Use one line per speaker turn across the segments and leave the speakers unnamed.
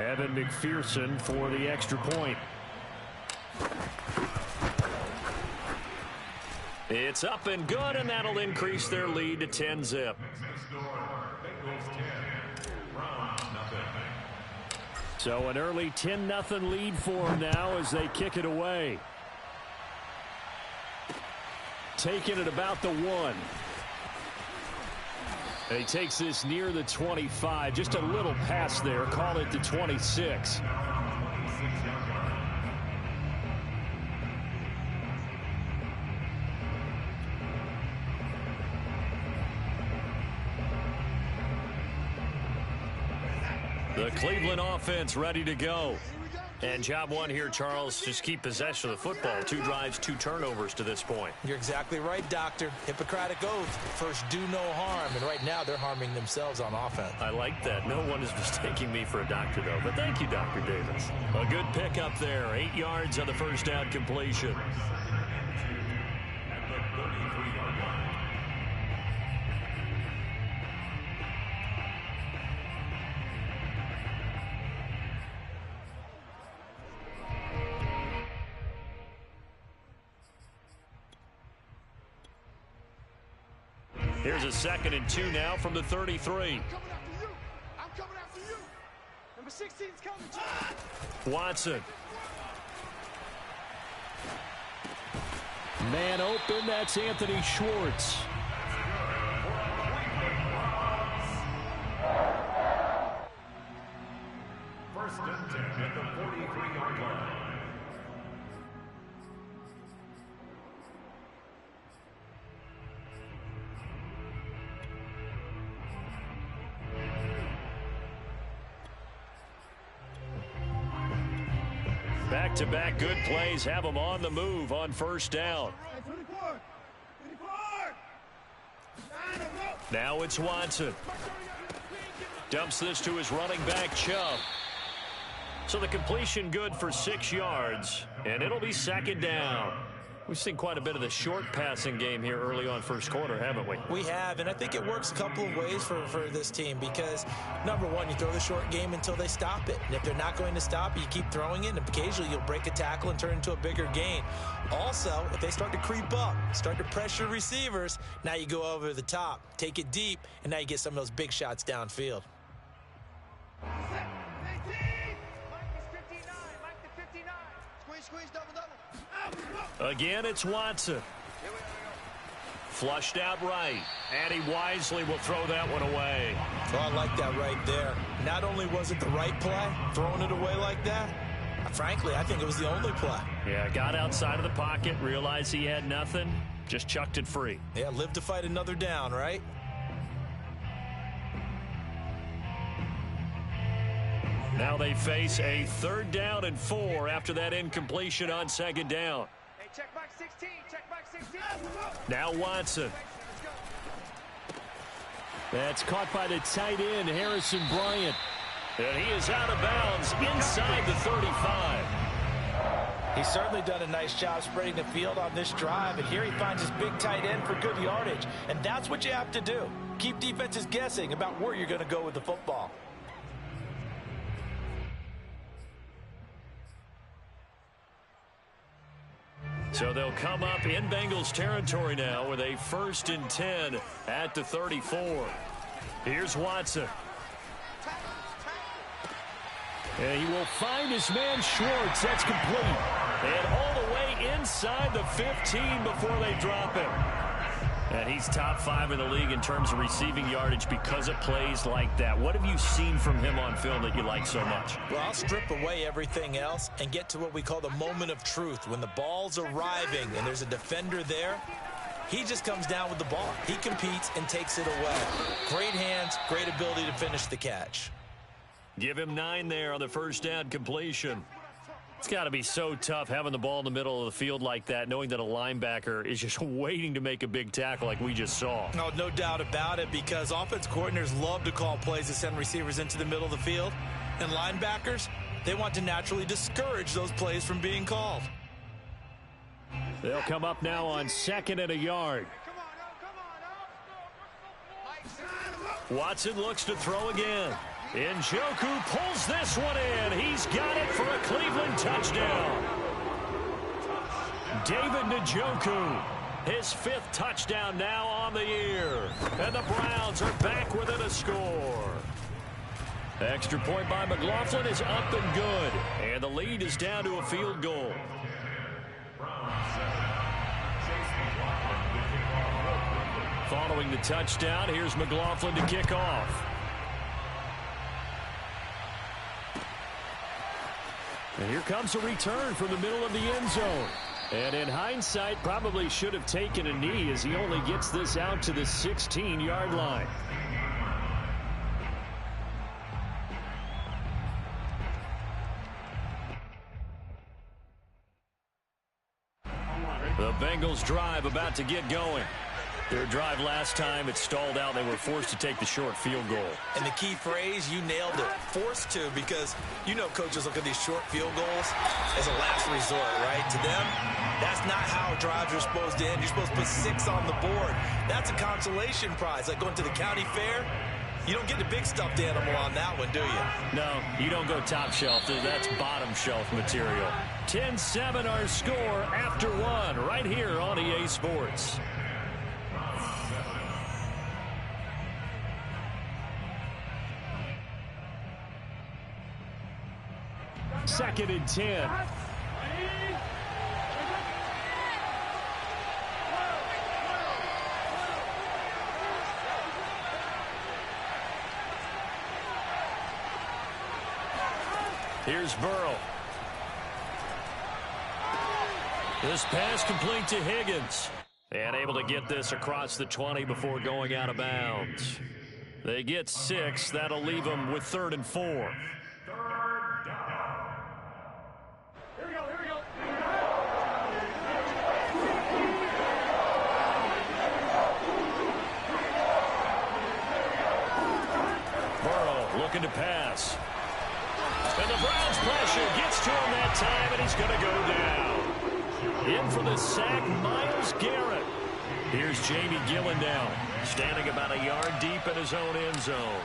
Evan McPherson for the extra point. It's up and good, and that'll increase their lead to 10-zip. So an early 10-0 lead for them now as they kick it away. Taking it about the 1. He takes this near the 25. Just a little pass there. Call it the 26. The Cleveland offense ready to go. And job one here, Charles, just keep possession of the football. 2 drives, 2 turnovers to this point.
You're exactly right, Doctor. Hippocratic oath. First, do no harm. And right now, they're harming themselves on offense.
I like that. No one is mistaking me for a doctor, though. But thank you, Dr. Davis. A good pickup there. 8 yards on the first down completion. Here's a 2nd and 2 now from the 33.
I'm coming after you. I'm coming after you. Number 16's coming.
Watson.
Man open, that's Anthony Schwartz.
First and 10 at the 43-yard line.
Back-to-back good plays have them on the move on first down. Now it's Watson. Dumps this to his running back, Chubb. So the completion good for 6 yards, and it'll be 2nd down. We've seen quite a bit of the short passing game here early on first quarter, haven't we?
We have, and I think it works a couple of ways for this team because, number one, you throw the short game until they stop it. And if they're not going to stop it, you keep throwing it, and occasionally you'll break a tackle and turn it into a bigger gain. Also, if they start to creep up, start to pressure receivers, now you go over the top, take it deep, and now you get some of those big shots downfield.
Again, it's Watson. Flushed out right, and he wisely will throw that one away.
Oh, I like that right there. Not only was it the right play, throwing it away like that, frankly, I think it was the only play.
Yeah, got outside of the pocket, realized he had nothing, just chucked it free.
Yeah, live to fight another down, right?
Now they face a 3rd down and 4 after that incompletion on 2nd down.
Hey, check back 16. Check back 16.
Now Watson.
That's caught by the tight end, Harrison Bryant.
And he is out of bounds inside the 35.
He's certainly done a nice job spreading the field on this drive, and here he finds his big tight end for good yardage. And that's what you have to do. Keep defenses guessing about where you're going to go with the football.
So they'll come up in Bengals territory now with a 1st and 10 at the 34. Here's Watson.
And he will find his man Schwartz. That's complete.
And all the way inside the 15 before they drop him. And he's top 5 in the league in terms of receiving yardage because of plays like that. What have you seen from him on film that you like so much?
Well, I'll strip away everything else and get to what we call the moment of truth. When the ball's arriving and there's a defender there, he just comes down with the ball. He competes and takes it away. Great hands, great ability to finish the catch.
Give him 9 there on the first down completion. It's got to be so tough having the ball in the middle of the field like that, knowing that a linebacker is just waiting to make a big tackle like we just saw.
No doubt about it, because offense coordinators love to call plays to send receivers into the middle of the field. And linebackers, they want to naturally discourage those plays from being called.
They'll come up now on 2nd and a yard.
Watson looks to throw again. Njoku pulls this one in. He's got it for a Cleveland touchdown. David Njoku, his 5th touchdown now on the year. And the Browns are back within a score. Extra point by McLaughlin is up and good. And the lead is down to a field goal. Following the touchdown, here's McLaughlin to kick off. And here comes a return from the middle of the end zone. And in hindsight, probably should have taken a knee as he only gets this out to the 16-yard line. The Bengals drive about to get going. Their drive last time, it stalled out. They were forced to take the short field goal.
And the key phrase, you nailed it, forced to, because you know coaches look at these short field goals as a last resort, right? To them, that's not how drives are supposed to end. You're supposed to put 6 on the board. That's a consolation prize, like going to the county fair. You don't get the big stuffed animal on that one, do you?
No, you don't go top shelf. That's bottom shelf material. 10-7 our score after 1 right here on EA Sports. Second and 10. Here's Burrow. This pass complete to Higgins. And able to get this across the 20 before going out of bounds. They get 6. That'll leave them with 3rd and 4. Looking to pass. And the Browns pressure gets to him that time, and he's going to go down. In for the sack, Myles Garrett. Here's Jamie Gillendown, standing about a yard deep in his own end zone.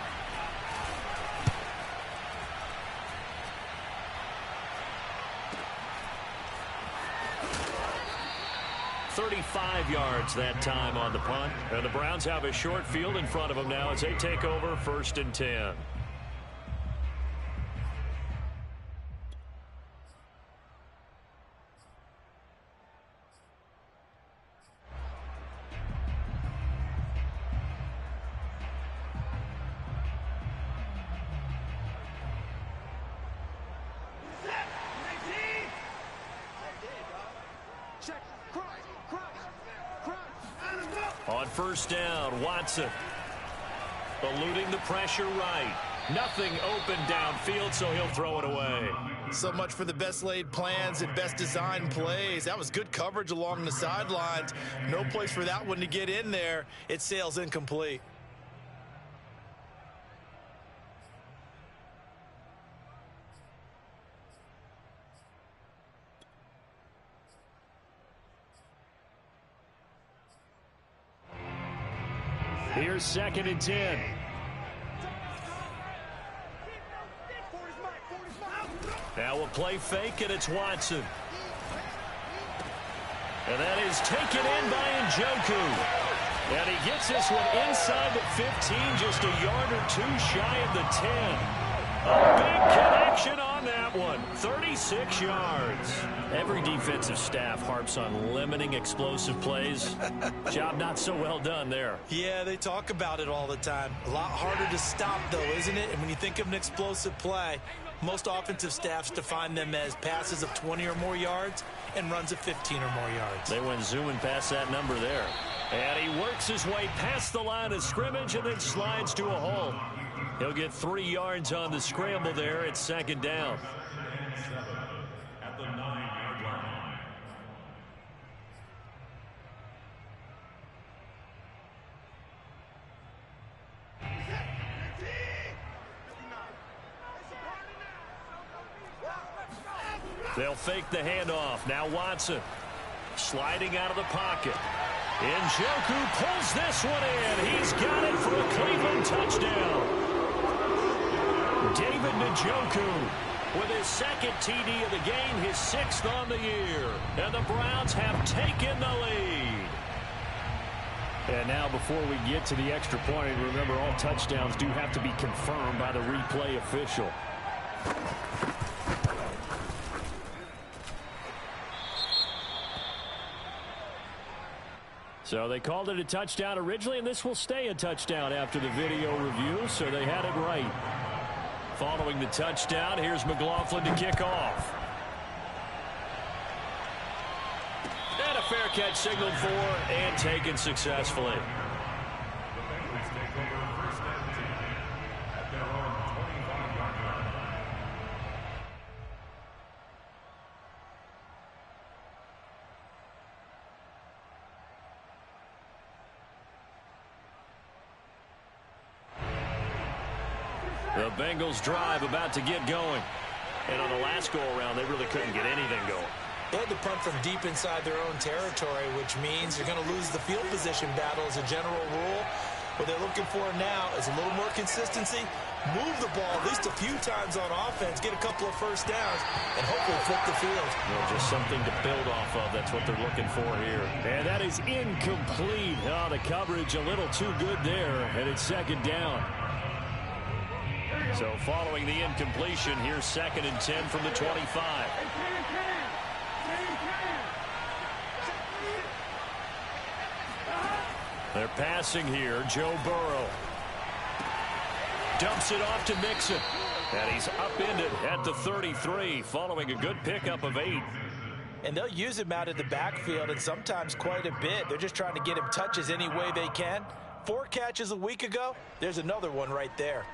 .35 yards that time on the punt. And the Browns have a short field in front of them now as they take over 1st and 10. On 1st down, Watson eluding the pressure right. Nothing open downfield, so he'll throw it away.
So much for the best laid plans and best designed plays. That was good coverage along the sidelines. No place for that one to get in there. It sails incomplete.
Here's 2nd and 10. Now a play fake, and it's Watson. And that is taken in by Njoku. And he gets this one inside the 15, just a yard or 2 shy of the 10. A big connection on that one. 36 yards. Every defensive staff harps on limiting explosive plays. Job not so well done there.
Yeah, they talk about it all the time. A lot harder to stop, though, isn't it? And when you think of an explosive play, most offensive staffs define them as passes of 20 or more yards and runs of 15 or more yards.
They went zooming past that number there. And he works his way past the line of scrimmage and then slides to a halt. He'll get 3 yards on the scramble there. It's 2nd down.
At the 9-yard line.
They'll fake the handoff. Now Watson sliding out of the pocket. Njoku pulls this one in. He's got it for a Cleveland touchdown. David Njoku with his second TD of the game, his 6th on the year. And the Browns have taken the lead.
And now before we get to the extra point, remember all touchdowns do have to be confirmed by the replay official. So they called it a touchdown originally, and this will stay a touchdown after the video review, so they had it right. Following the touchdown, here's McLaughlin to kick off. And a fair catch signaled for and taken successfully.
The Bengals take over 1st and 10 at their own 25-yard line.
The Bengals drive about to get going. And on the last go-around, they really couldn't get anything going.
They had to punt from deep inside their own territory, which means you're going to lose the field position battle as a general rule. What they're looking for now is a little more consistency, move the ball at least a few times on offense, get a couple of first downs, and hopefully flip the field.
Well, just something to build off of. That's what they're looking for here.
And that is incomplete. Oh, the coverage a little too good there, and it's 2nd down.
So following the incompletion, here's 2nd and 10 from the 25. They're passing here. Joe Burrow dumps it off to Mixon. And he's upended at the 33 following a good pickup of 8.
And they'll use him out in the backfield, and sometimes quite a bit. They're just trying to get him touches any way they can. 4 catches a week ago. There's another one right there.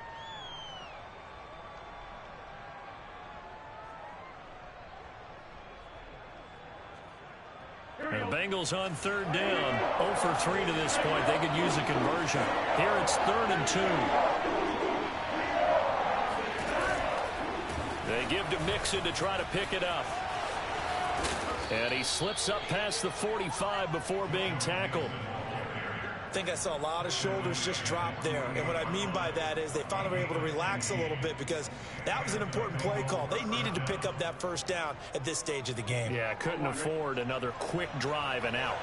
And the Bengals on 3rd down. 0 for 3 to this point. They could use a conversion. Here it's 3rd and 2. They give to Mixon to try to pick it up. And he slips up past the 45 before being tackled.
I think I saw a lot of shoulders just drop there. And what I mean by that is they finally were able to relax a little bit because that was an important play call. They needed to pick up that first down at this stage of the game.
Yeah, couldn't afford another quick drive and out.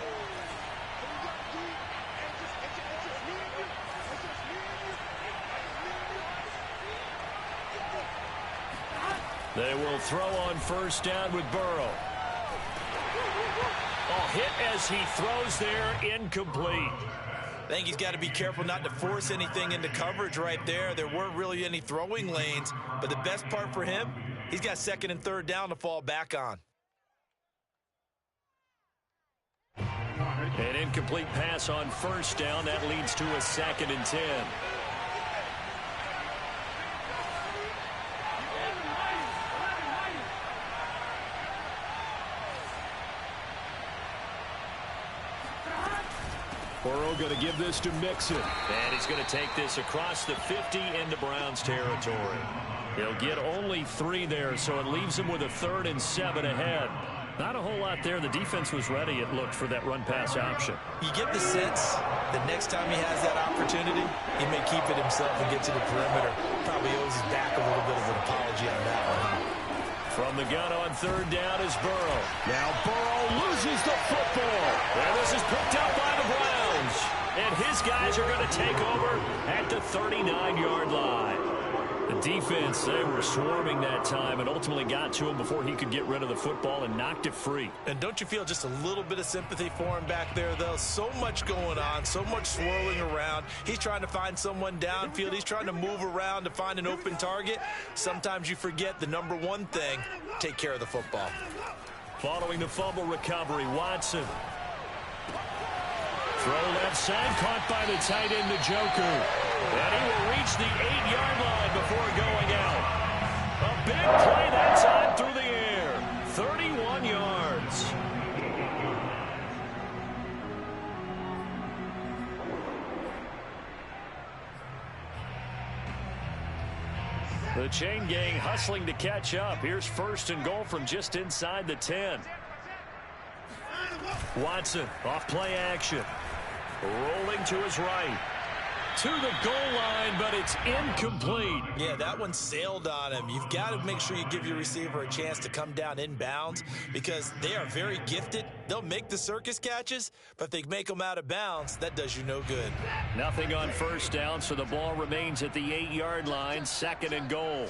They will throw on 1st down with Burrow. Oh, hit as he throws there, incomplete.
I think he's got to be careful not to force anything into coverage right there. There weren't really any throwing lanes, but the best part for him, he's got 2nd and 3rd down to fall back on.
An incomplete pass on 1st down. That leads to a 2nd and 10.
Burrow going to give this to Mixon.
And he's going to take this across the 50 into Browns territory. He'll get only 3 there, so it leaves him with a 3rd and 7 ahead. Not a whole lot there. The defense was ready, it looked, for that run-pass option.
You get the sense that next time he has that opportunity, he may keep it himself and get to the perimeter. Probably owes his back a little bit of an apology on that one.
From the gun on 3rd down is Burrow.
Now Burrow loses the football.
And this is picked up by the Browns. And his guys are going to take over at the 39-yard line. The defense, they were swarming that time and ultimately got to him before he could get rid of the football and knocked it free.
And don't you feel just a little bit of sympathy for him back there, though? So much going on, so much swirling around. He's trying to find someone downfield. He's trying to move around to find an open target. Sometimes you forget the number one thing, take care of the football.
Following the fumble recovery, Watson. Throw left side, caught by the tight end, Njoku. And he will reach the 8-yard line before going out. A big play that time through the air. 31 yards. The chain gang hustling to catch up. Here's 1st and goal from just inside the 10. Watson off play action. Rolling to his right.
to the goal line, but it's incomplete.
Yeah, that one sailed on him. You've got to make sure you give your receiver a chance to come down inbounds because they are very gifted. They'll make the circus catches, but if they make them out of bounds, that does you no good.
Nothing on first down, so the ball remains at the 8-yard line, 2nd and goal.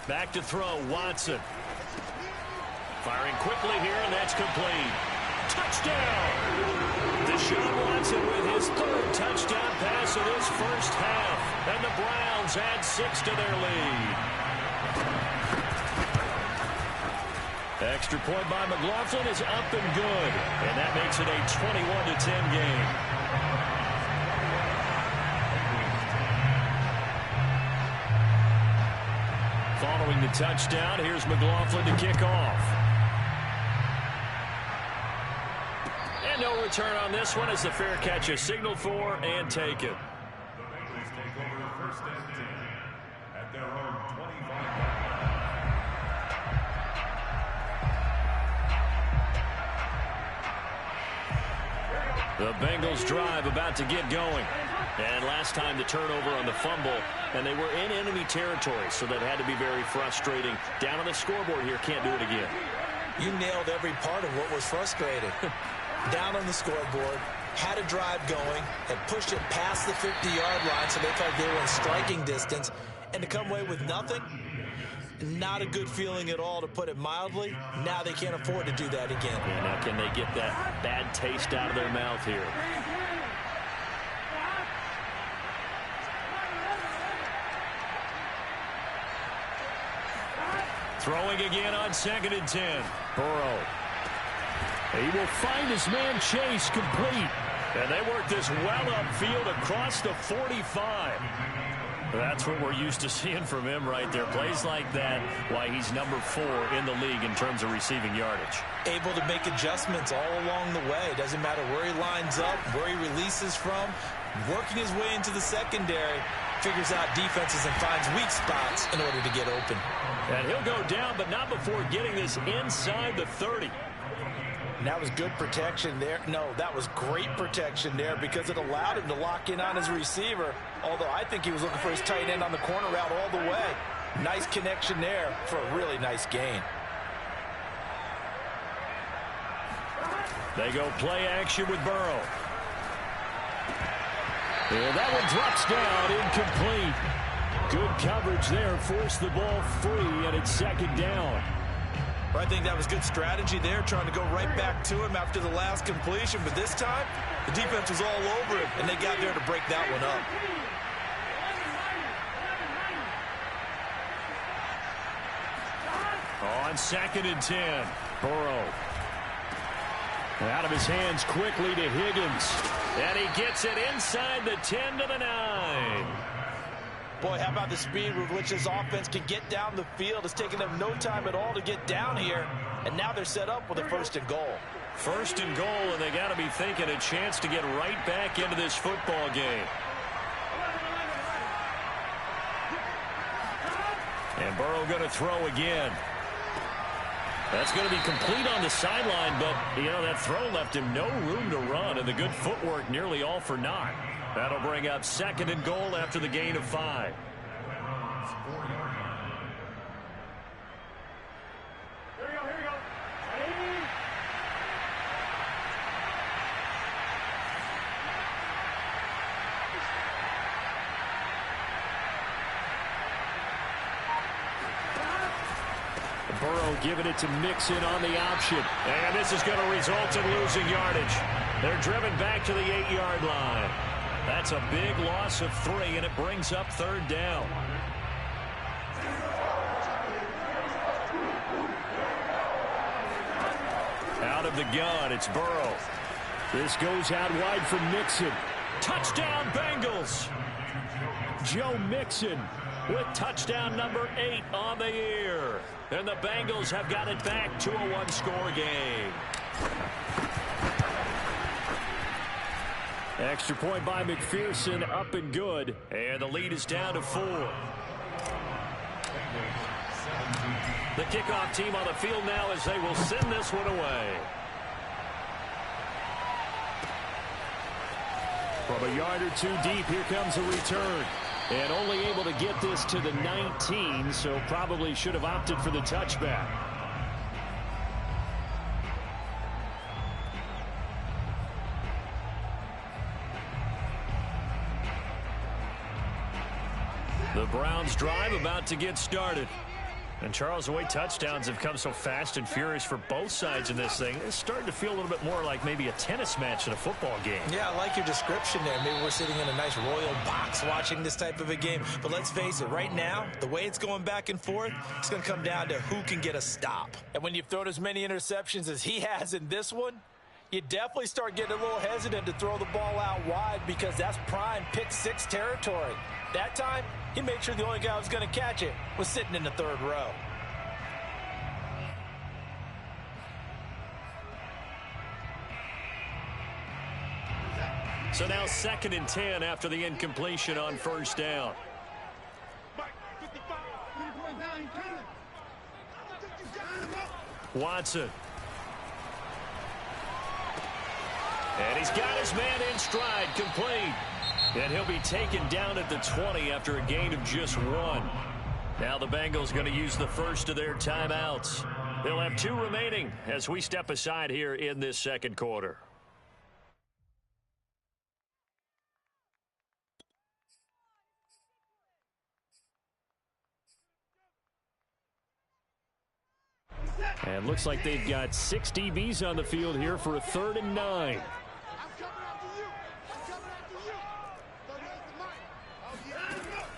Back to throw, Watson. Firing quickly here, and that's complete. Touchdown! Deshaun Watson with his 3rd touchdown pass of this first half. And the Browns add 6 to their lead. Extra point by McLaughlin is up and good. And that makes it a 21-10 game. Following the touchdown, here's McLaughlin to kick off. And no return on this one as the fair catch is signaled for and taken.
The Bengals take over 1st and 10 at their own 25-yard line.
The Bengals drive about to get going. And last time the turnover on the fumble, and they were in enemy territory, so that had to be very frustrating. Down on the scoreboard here, can't do it again.
You nailed every part of what was frustrating. Down on the scoreboard, had a drive going, had pushed it past the 50-yard line so they felt they were in striking distance, and to come away with nothing, not a good feeling at all, to put it mildly. Now they can't afford to do that again.
Yeah, now can they get that bad taste out of their mouth here? Throwing again on 2nd and 10. Burrow. He will find his man Chase complete. And they work this well upfield across the 45. That's what we're used to seeing from him right there. Plays like that, why he's number 4 in the league in terms of receiving yardage.
Able to make adjustments all along the way. Doesn't matter where he lines up, where he releases from. Working his way into the secondary. Figures out defenses and finds weak spots in order to get open.
And he'll go down, but not before getting this inside the 30.
And that was good protection there. No, that was great protection there because it allowed him to lock in on his receiver. Although I think he was looking for his tight end on the corner route all the way. Nice connection there for a really nice gain.
They go play action with Burrow. And that one drops down, incomplete. Good coverage there, forced the ball free, and it's 2nd down.
I think that was good strategy there, trying to go right back to him after the last completion. But this time, the defense was all over him, and they got there to break that one up.
On 2nd and 10, Burrow. Out of his hands quickly to Higgins. And he gets it inside the 10 to the 9.
Boy, how about the speed with which this offense can get down the field? It's taken them no time at all to get down here. And now they're set up with a 1st and goal.
1st and goal, and they got to be thinking a chance to get right back into this football game. And Burrow going to throw again. That's going to be complete on the sideline, but, you know, that throw left him no room to run, and the good footwork nearly all for naught. That'll bring up 2nd and goal after the gain of 5. Burrow giving it to Mixon on the option. And this is going to result in losing yardage. They're driven back to the 8-yard line. That's a big loss of 3, and it brings up 3rd down. Out of the gun, it's Burrow. This goes out wide for Mixon. Touchdown, Bengals! Joe Mixon with touchdown number 8 on the year. And the Bengals have got it back to a one-score game. Extra point by McPherson, up and good. And the lead is down to 4. The kickoff team on the field now as they will send this one away. From a yard or two deep, here comes a return. And only able to get this to the 19, so probably should have opted for the touchback. The Browns drive about to get started. And Charles, the way touchdowns have come so fast and furious for both sides in this thing, it's starting to feel a little bit more like maybe a tennis match in a football game.
Yeah, I like your description there. Maybe we're sitting in a nice royal box watching this type of a game. But let's face it, right now, the way it's going back and forth, it's going to come down to who can get a stop. And when you've thrown as many interceptions as he has in this one, you definitely start getting a little hesitant to throw the ball out wide because that's prime pick six territory. That time, he made sure the only guy who was going to catch it was sitting in the third row.
So now 2nd and 10 after the incompletion on first down. Watson. And he's got his man in stride, complete. And he'll be taken down at the 20 after a gain of just 1. Now the Bengals going to use the first of their timeouts. They'll have 2 remaining as we step aside here in this second quarter. And looks like they've got 6 DBs on the field here for a 3rd and 9.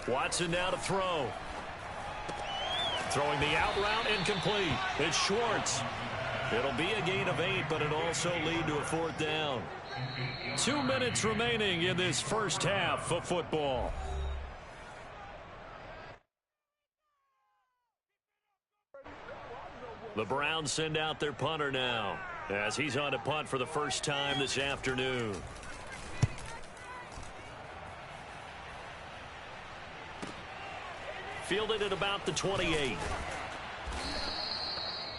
Watson now to throw. Throwing the out route, incomplete. It's Schwartz. It'll be a gain of 8, but it'll also lead to a 4th down. 2 minutes remaining in this first half of football. The Browns send out their punter now as he's on to punt for the first time this afternoon. Fielded at about the 28.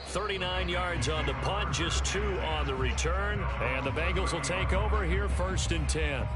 39 yards on the punt, just 2 on the return. And the Bengals will take over here 1st and 10.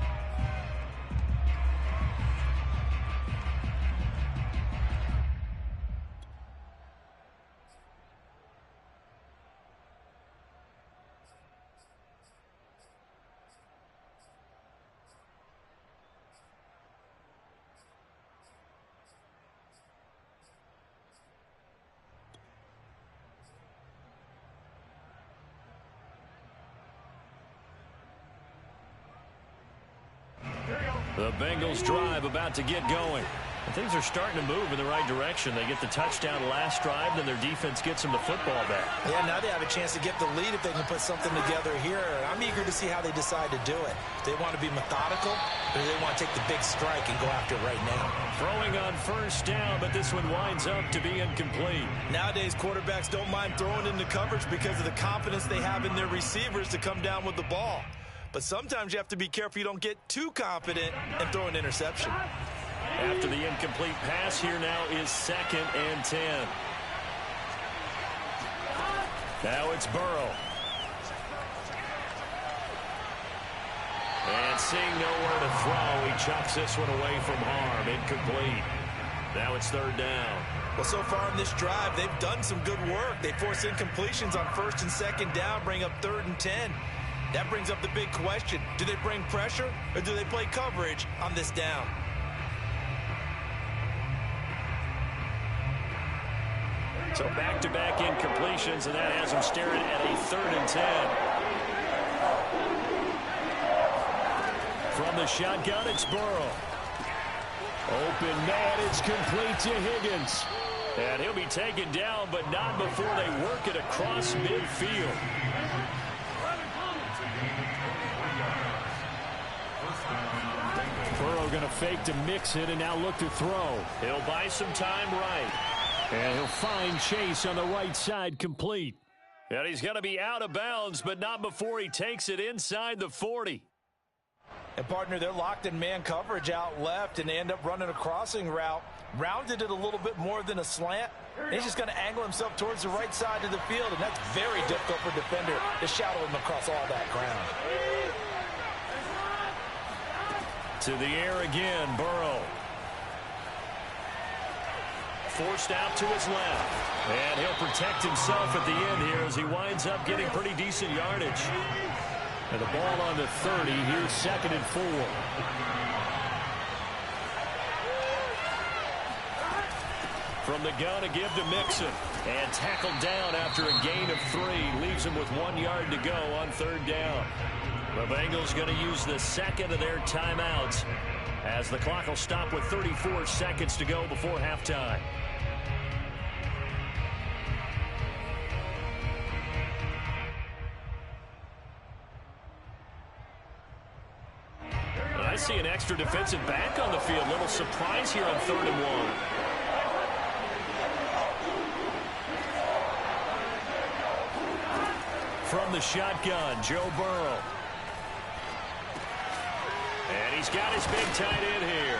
The Bengals drive about to get going. And things are starting to move in the right direction. They get the touchdown last drive, then their defense gets them the football back.
Yeah, now they have a chance to get the lead if they can put something together here. I'm eager to see how they decide to do it. If they want to be methodical, or do they want to take the big strike and go after it right now?
Throwing on first down, but this one winds up to be incomplete.
Nowadays, quarterbacks don't mind throwing into coverage because of the confidence they have in their receivers to come down with the ball. But sometimes you have to be careful you don't get too confident and throw an interception.
After the incomplete pass, here now is 2nd and 10. Now it's Burrow. And seeing nowhere to throw, he chucks this one away from harm. Incomplete. Now it's 3rd down.
Well, so far in this drive, they've done some good work. They force incompletions on 1st and 2nd down, bring up 3rd and 10. That brings up the big question. Do they bring pressure or do they play coverage on this down?
So back-to-back incompletions, and that has them staring at a 3rd and 10. From the shotgun, it's Burrow. Open man, it's complete to Higgins. And he'll be taken down, but not before they work it across midfield. Burrow going to fake to mix it and now look to throw. He'll buy some time right. And he'll find Chase on the right side, complete. And he's going to be out of bounds, but not before he takes it inside the 40.
And, partner, they're locked in man coverage out left, and they end up running a crossing route. Rounded it a little bit more than a slant. And he's just going to angle himself towards the right side of the field, and that's very difficult for a defender to shadow him across all that ground.
To the air again, Burrow. Forced out to his left. And he'll protect himself at the end here as he winds up getting pretty decent yardage. And the ball on the 30. Here's 2nd and 4. From the gun, a give to Mixon. And tackled down after a gain of 3. Leaves him with 1 yard to go on 3rd down. The Bengals going to use the second of their timeouts as the clock will stop with 34 seconds to go before halftime. I see an extra defensive back on the field. Little surprise here on 3rd and 1. From the shotgun, Joe Burrow. And he's got his big tight end here.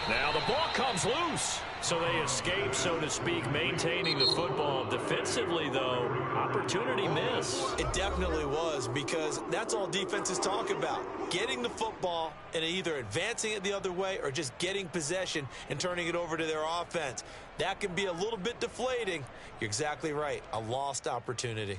Now the ball comes loose. So they escape, so to speak, maintaining the football. Defensively, though, opportunity miss.
It definitely was, because that's all defenses talk about. Getting the football and either advancing it the other way or just getting possession and turning it over to their offense. That can be a little bit deflating. You're exactly right. A lost opportunity.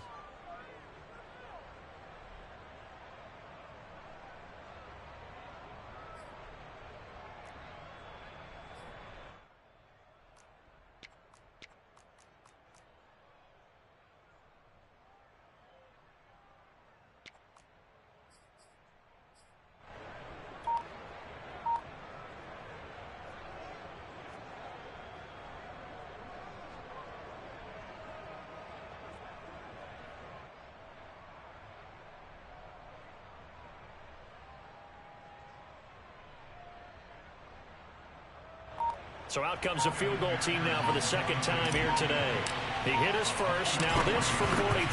So out comes a field goal team now for the 2nd time here today. He hit his first. Now this from 43.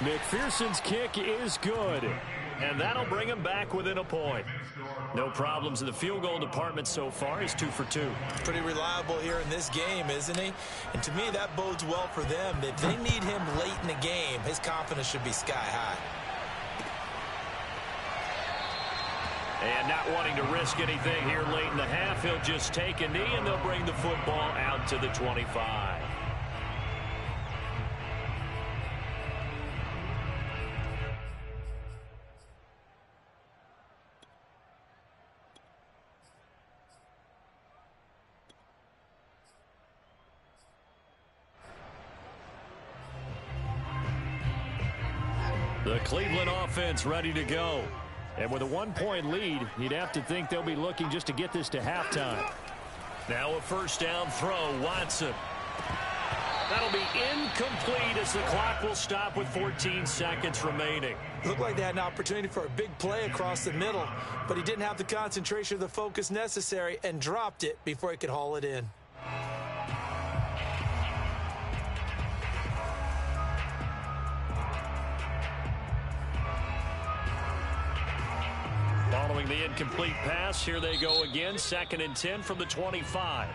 McPherson's kick is good.
And that'll bring him back within a point. No problems in the field goal department so far. He's 2 for 2.
Pretty reliable here in this game, isn't he? And to me, that bodes well for them. If they need him late in the game, his confidence should be sky high.
And not wanting to risk anything here late in the half, he'll just take a knee, and they'll bring the football out to the 25. The Cleveland offense ready to go.
And with a 1-point lead, you'd have to think they'll be looking just to get this to halftime.
Now a first down throw, Watson. That'll be incomplete as the clock will stop with 14 seconds remaining.
Looked like they had an opportunity for a big play across the middle, but he didn't have the concentration or the focus necessary and dropped it before he could haul it in.
Following the incomplete pass, here they go again. 2nd and 10 from the 25.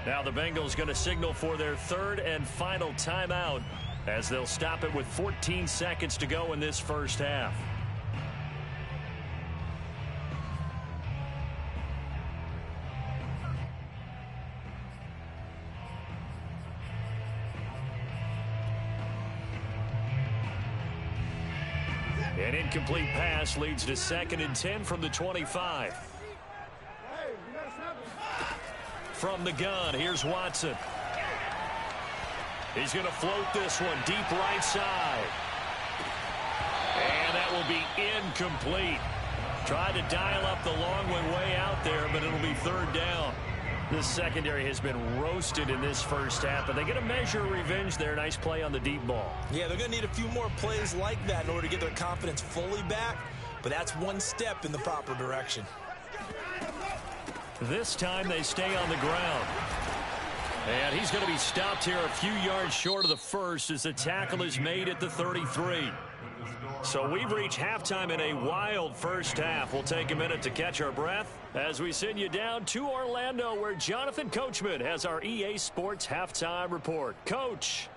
Now the Bengals going to signal for their 3rd and final timeout as they'll stop it with 14 seconds to go in this first half. An incomplete pass leads to 2nd and 10 from the 25. From the gun, here's Watson. He's going to float this one deep right side. And that will be incomplete. Tried to dial up the long one way out there, but it'll be 3rd down. This secondary has been roasted in this first half, but they get a measure of revenge there. Nice play on the deep ball.
Yeah, they're going to need a few more plays like that in order to get their confidence fully back, but that's one step in the proper direction.
This time they stay on the ground. And he's going to be stopped here a few yards short of the first as the tackle is made at the 33. So we've reached halftime in a wild first half. We'll take a minute to catch our breath as we send you down to Orlando, where Jonathan Coachman has our EA Sports Halftime Report. Coach.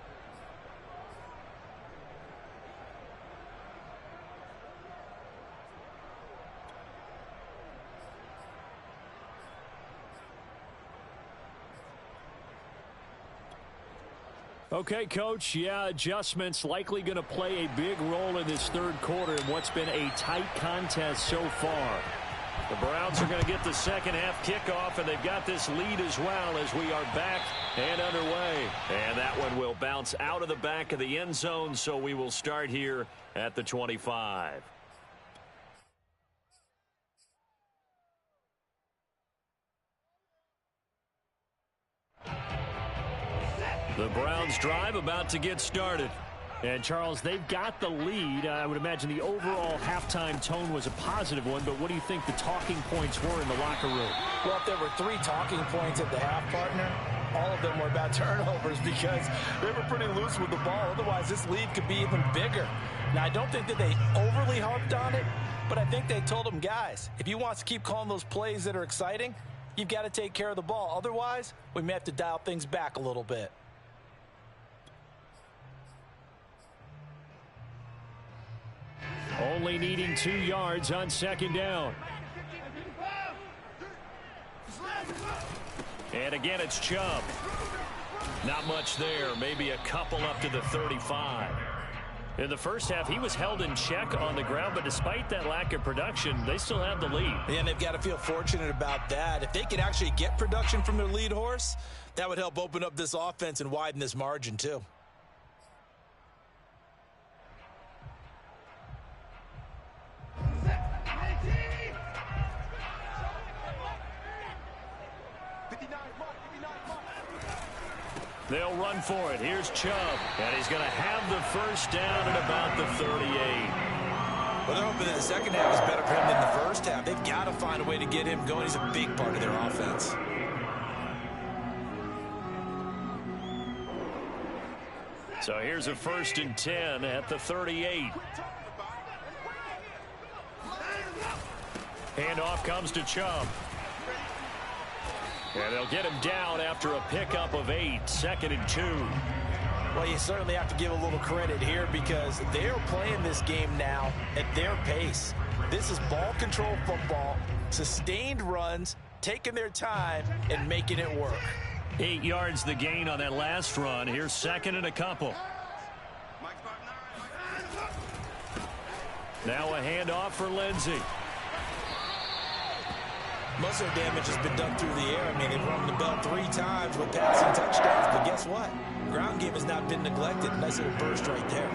Okay, Coach, yeah, adjustments likely going to play a big role in this third quarter in what's been a tight contest so far. The Browns are going to get the second half kickoff, and they've got this lead as well as we are back and underway. And that one will bounce out of the back of the end zone, so we will start here at the 25. The Browns drive about to get started. And, Charles, they've got the lead. I would imagine the overall halftime tone was a positive one, but what do you think the talking points were in the locker room?
Well, if there were 3 talking points at the half, partner, all of them were about turnovers because they were pretty loose with the ball. Otherwise, this lead could be even bigger. Now, I don't think that they overly harped on it, but I think they told them, guys, if you want to keep calling those plays that are exciting, you've got to take care of the ball. Otherwise, we may have to dial things back a little bit.
Only needing 2 yards on second down. And again, it's Chubb. Not much there. Maybe a couple up to the 35. In the first half, he was held in check on the ground, but despite that lack of production, they still have the lead.
And they've got to feel fortunate about that. If they could actually get production from their lead horse, that would help open up this offense and widen this margin too.
They'll run for it. Here's Chubb. And he's going to have the first down at about the 38.
Well, they're hoping that the second half is better for him than the first half. They've got to find a way to get him going. He's a big part of their offense.
So here's a 1st and 10 at the 38. Handoff comes to Chubb. And they'll get him down after a pickup of 8, 2nd and 2.
Well, you certainly have to give a little credit here because they're playing this game now at their pace. This is ball control football, sustained runs, taking their time, and making it work.
8 yards the gain on that last run. Here's 2nd and a couple. Now a handoff for Lindsey.
Most of their damage has been done through the air. I mean, they've rung the bell 3 times with passing touchdowns, but guess what? Ground game has not been neglected. Nice little burst right there.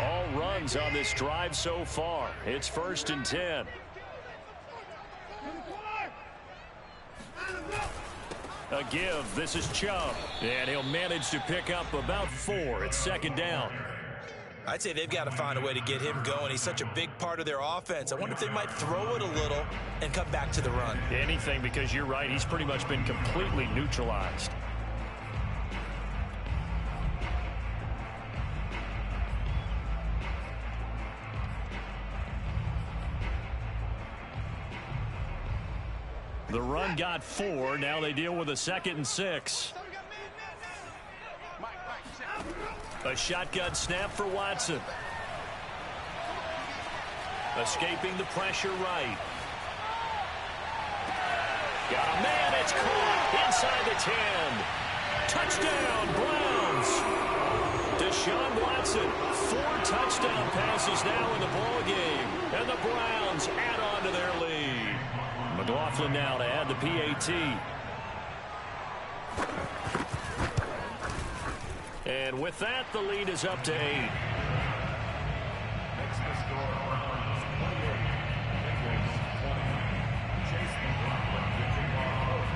All runs on this drive so far. It's 1st and 10. A give. This is Chubb. And he'll manage to pick up about 4. It's 2nd down.
I'd say they've got to find a way to get him going. He's such a big part of their offense. I wonder if they might throw it a little and come back to the run.
Anything, because you're right. He's pretty much been completely neutralized. The run got 4. Now they deal with a 2nd and 6. A shotgun snap for Watson. Escaping the pressure right. Got a man. It's caught inside the 10. Touchdown, Browns. Deshaun Watson. 4 touchdown passes now in the ball game. And the Browns add on to their lead. McLaughlin now to add the PAT. And with that, the lead is up to 8.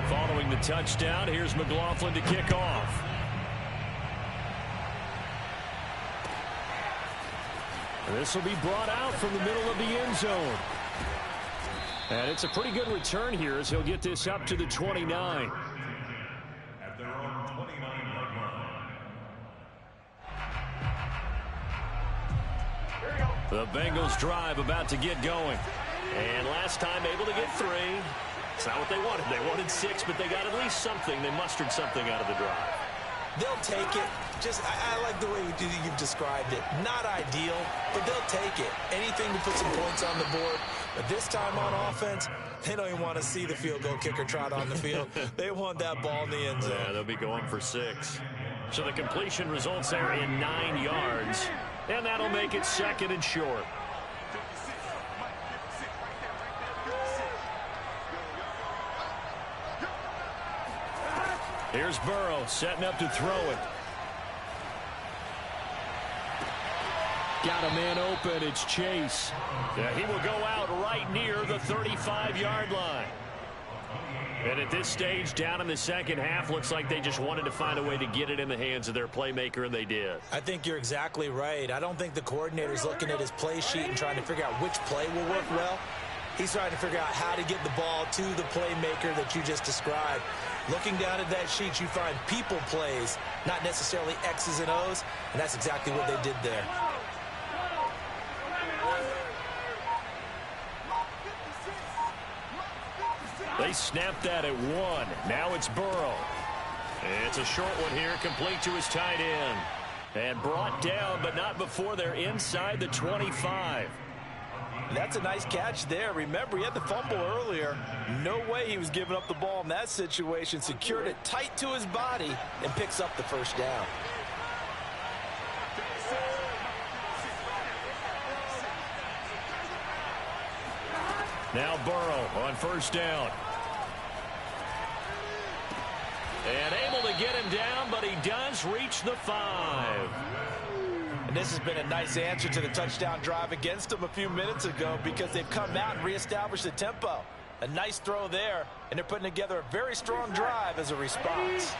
Following the touchdown, here's McLaughlin to kick off. This will be brought out from the middle of the end zone. And it's a pretty good return here as he'll get this up to the 29.
At their own 29-yard line.
The Bengals drive about to get going. And last time able to get 3. It's not what they wanted. They wanted 6, but they got at least something. They mustered something out of the drive.
They'll take it. I like the way you've described it. Not ideal, but they'll take it. Anything to put some points on the board. But this time on offense, they don't even want to see the field goal kicker trot on the field. They want that ball in the end zone.
Yeah, they'll be going for 6. So the completion results there in 9 yards, and that'll make it 2nd and short. Here's Burrow setting up to throw it. Got a man open. It's Chase. Yeah, he will go out right near the 35-yard line. And at this stage, down in the second half, looks like they just wanted to find a way to get it in the hands of their playmaker, and they did.
I think you're exactly right. I don't think the coordinator's looking at his play sheet and trying to figure out which play will work well. He's trying to figure out how to get the ball to the playmaker that you just described. Looking down at that sheet, you find people plays, not necessarily X's and O's, and that's exactly what they did there.
They snapped that at 1. Now it's Burrow. It's a short one here, complete to his tight end. And brought down, but not before they're inside the 25.
That's a nice catch there. Remember, he had the fumble earlier. No way he was giving up the ball in that situation. Secured it tight to his body and picks up the first down.
Now Burrow on first down. And able to get him down, but he does reach the 5.
And this has been a nice answer to the touchdown drive against them a few minutes ago because they've come out and reestablished the tempo. A nice throw there, and they're putting together a very strong drive as a response.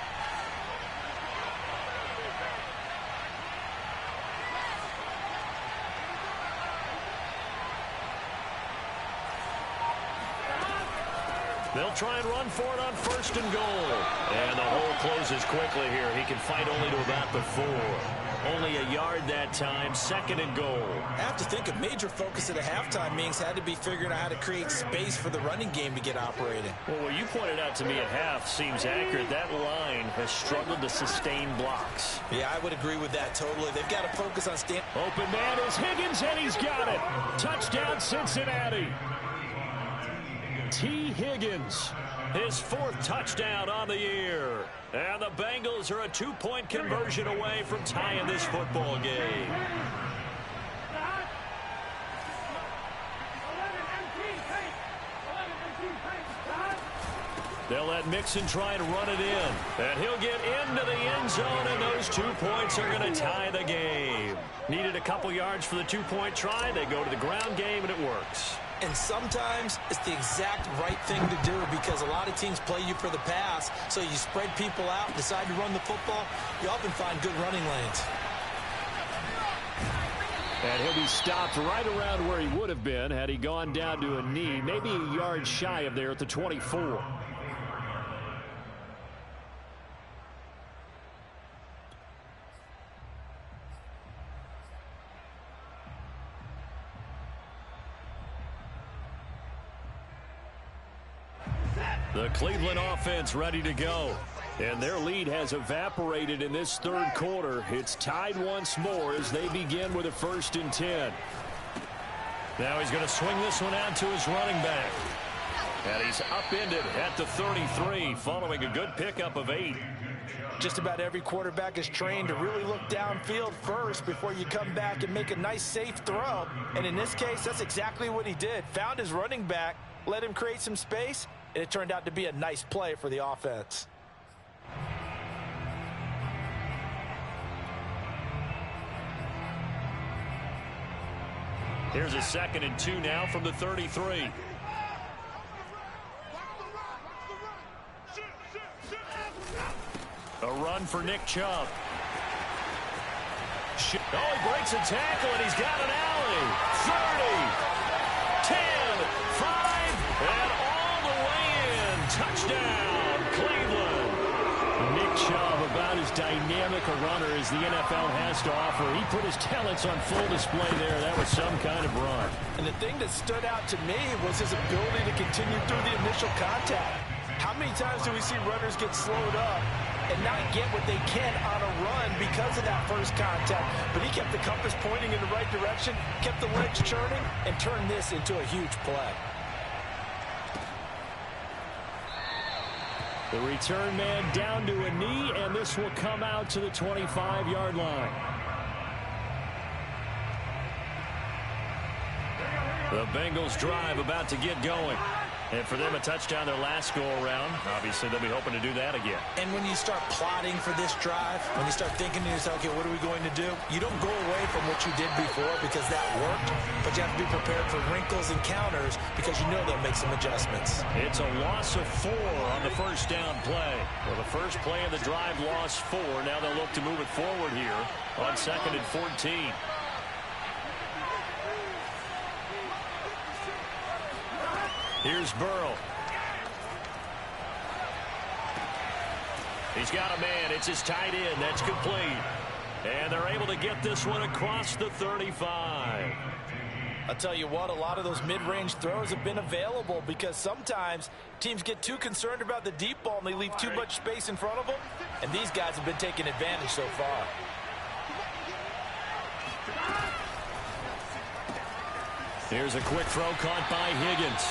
They'll try and run for it on first and goal. And the hole closes quickly here. He can fight only to about the 4. Only a yard that time, 2nd and goal.
I have to think a major focus at a halftime meetings had to be figuring out how to create space for the running game to get operating.
Well, what you pointed out to me at half seems accurate. That line has struggled to sustain blocks.
Yeah, I would agree with that totally. They've got to focus on staying.
Open man is Higgins, and he's got it. Touchdown, Cincinnati. T. Higgins, his 4th touchdown on the year. And the Bengals are a 2-point conversion away from tying this football game. They'll let Mixon try and run it in. And he'll get into the end zone, and those 2 points are going to tie the game. Needed a couple yards for the 2-point try. They go to the ground game, and it works.
And sometimes it's the exact right thing to do because a lot of teams play you for the pass, so you spread people out and decide to run the football. You often find good running lanes.
And he'll be stopped right around where he would have been had he gone down to a knee, maybe a yard shy of there at the 24. The Cleveland offense ready to go. And their lead has evaporated in this 3rd quarter. It's tied once more as they begin with a 1st and 10. Now he's going to swing this one out to his running back. And he's upended at the 33 following a good pickup of 8.
Just about every quarterback is trained to really look downfield first before you come back and make a nice safe throw. And in this case, that's exactly what he did. Found his running back, let him create some space, and it turned out to be a nice play for the offense.
Here's a 2nd and 2 now from the 33. A run for Nick Chubb. Oh, he breaks a tackle, and he's got an alley. 30, 10, 5, and all the way in. Touchdown, Cleveland. Nick Chubb, about as dynamic a runner as the NFL has to offer. He put his talents on full display there. That was some kind of run.
And the thing that stood out to me was his ability to continue through the initial contact. How many times do we see runners get slowed up and not get what they can on a run because of that first contact. But he kept the compass pointing in the right direction, kept the legs churning, and turned this into a huge play.
The return man down to a knee, and this will come out to the 25-yard line. The Bengals drive about to get going. And for them, a touchdown their last go-around. Obviously, they'll be hoping to do that again.
And when you start plotting for this drive, when you start thinking to yourself, okay, what are we going to do? You don't go away from what you did before because that worked, but you have to be prepared for wrinkles and counters because you know they'll make some adjustments.
It's a loss of 4 on the first down play.
Well, the first play of the drive lost 4. Now they'll look to move it forward here on 2nd and 14. Here's Burrow. He's got a man. It's his tight end. That's complete. And they're able to get this one across the 35.
I'll tell you what, a lot of those mid-range throws have been available because sometimes teams get too concerned about the deep ball and they leave too much space in front of them. And these guys have been taking advantage so far.
Here's a quick throw caught by Higgins.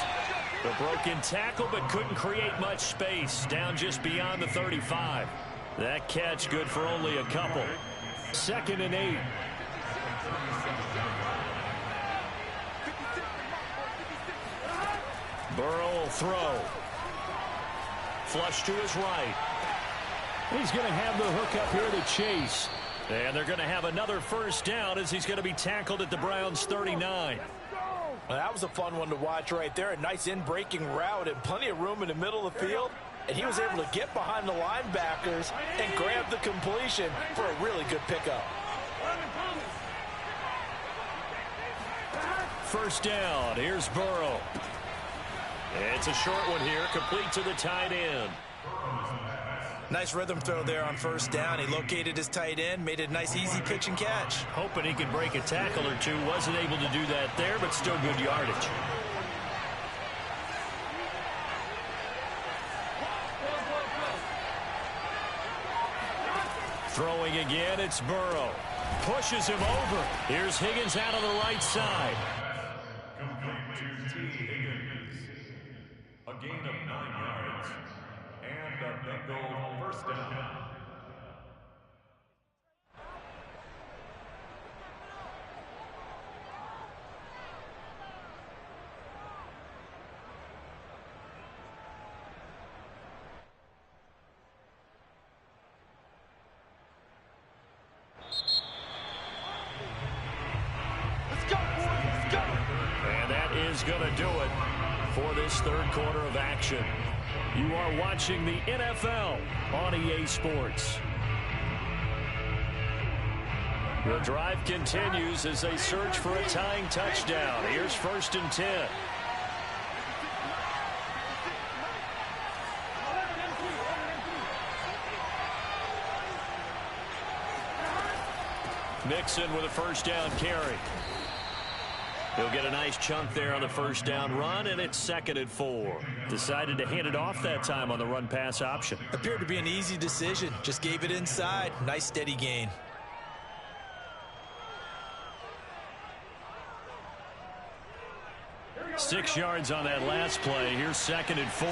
The broken tackle, but couldn't create much space. Down just beyond the 35. That catch good for only a couple.
2nd and 8.
Burrow will throw. Flush to his right.
He's going to have the hook up here to Chase.
And they're going to have another first down as he's going to be tackled at the Browns' 39.
Well, that was a fun one to watch right there. A nice in-breaking route and plenty of room in the middle of the field. And he was able to get behind the linebackers and grab the completion for a really good pickup.
First down. Here's Burrow. It's a short one here, complete to the tight end.
Nice rhythm throw there on first down. He located his tight end, made it a nice easy pitch and catch.
Hoping he could break a tackle or two. Wasn't able to do that there, but still good yardage. Throwing again, it's Burrow. Pushes him over. Here's Higgins out on the right side.
Complete to T. Higgins. A gain of 9 yards. And a Bengal first down.
Going to do it for this third quarter of action. You are watching the NFL on EA Sports. The drive continues as they search for a tying touchdown. Here's 1st and 10. Mixon with a first down carry. He'll get a nice chunk there on the first down run, and it's 2nd and 4. Decided to hand it off that time on the run-pass option.
Appeared to be an easy decision. Just gave it inside. Nice steady gain.
Six yards on that last play. Here's 2nd and 4.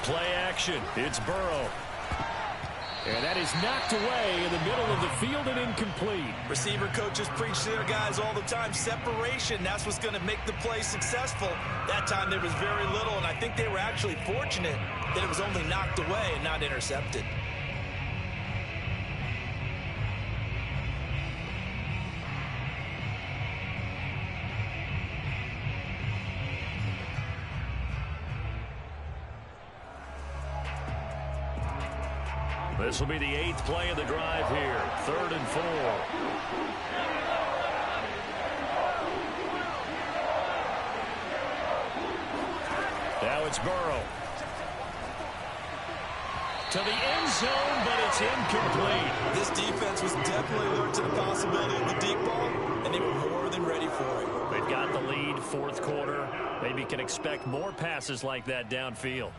Play action. It's Burrow. And that is knocked away in the middle of the field and incomplete.
Receiver coaches preach to their guys all the time. Separation, that's what's going to make the play successful. That time there was very little, and I think they were actually fortunate that it was only knocked away and not intercepted.
This will be the 8th play of the drive here. 3rd and 4. Now it's Burrow. To the end zone, but it's incomplete.
This defense was definitely alert to the possibility of the deep ball, and they were more ready for it.
They've got the lead, fourth quarter. Maybe can expect more passes like that downfield.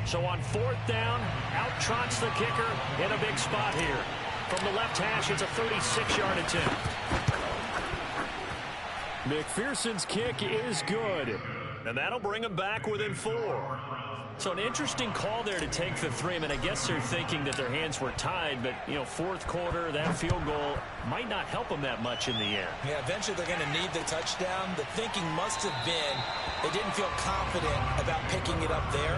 So on fourth down, out trots the kicker in a big spot here. From the left hash, it's a 36-yard attempt.
McPherson's kick is good.
And that'll bring them back within 4. So an interesting call there to take the 3. I mean, I guess they're thinking that their hands were tied, but, you know, fourth quarter, that field goal might not help them that much in the end.
Yeah, eventually they're going to need the touchdown. The thinking must have been they didn't feel confident about picking it up there,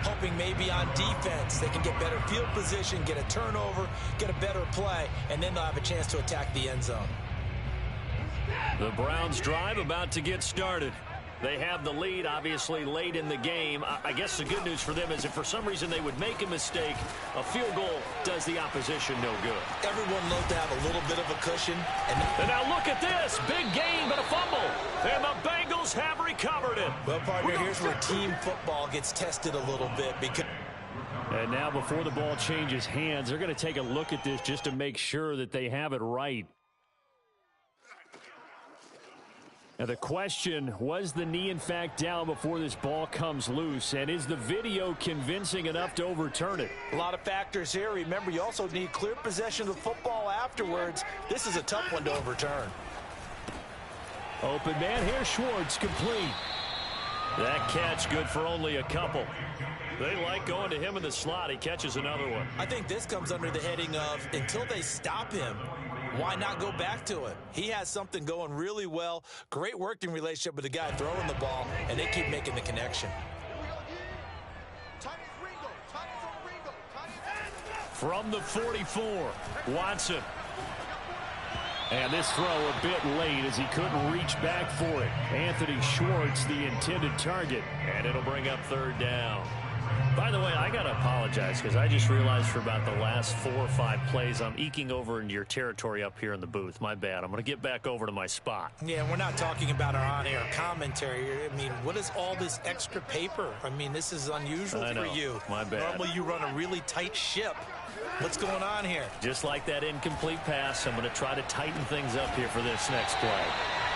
hoping maybe on defense they can get better field position, get a turnover, get a better play, and then they'll have a chance to attack the end zone.
The Browns drive about to get started. They have the lead, obviously, late in the game. I guess the good news for them is if for some reason they would make a mistake, a field goal does the opposition no good.
Everyone loved to have a little bit of a cushion.
And now look at this. Big gain, but a fumble. And the Bengals have recovered it.
Well, partner, here's where team football gets tested a little bit.
And now before the ball changes hands, they're going to take a look at this just to make sure that they have it right. Now the question, was the knee in fact down before this ball comes loose? And is the video convincing enough to overturn it?
A lot of factors here. Remember, you also need clear possession of the football afterwards. This is a tough one to overturn.
Open man here, Schwartz, complete.
That catch good for only a couple. They like going to him in the slot. He catches another one.
I think this comes under the heading of until they stop him, why not go back to it? He has something going really well. Great working relationship with the guy throwing the ball, and they keep making the connection.
From the 44, Watson.
And this throw a bit late as he couldn't reach back for it. Anthony Schwartz, the intended target.
And it'll bring up third down. By the way, I got to apologize because I just realized for about the last 4 or 5 plays, I'm eking over into your territory up here in the booth. My bad. I'm going to get back over to my spot.
Yeah, we're not talking about our on-air commentary. I mean, what is all this extra paper? I mean, this is unusual for you.
My bad.
Normally you run a really tight ship. What's going on here?
Just like that incomplete pass, I'm going to try to tighten things up here for this next play.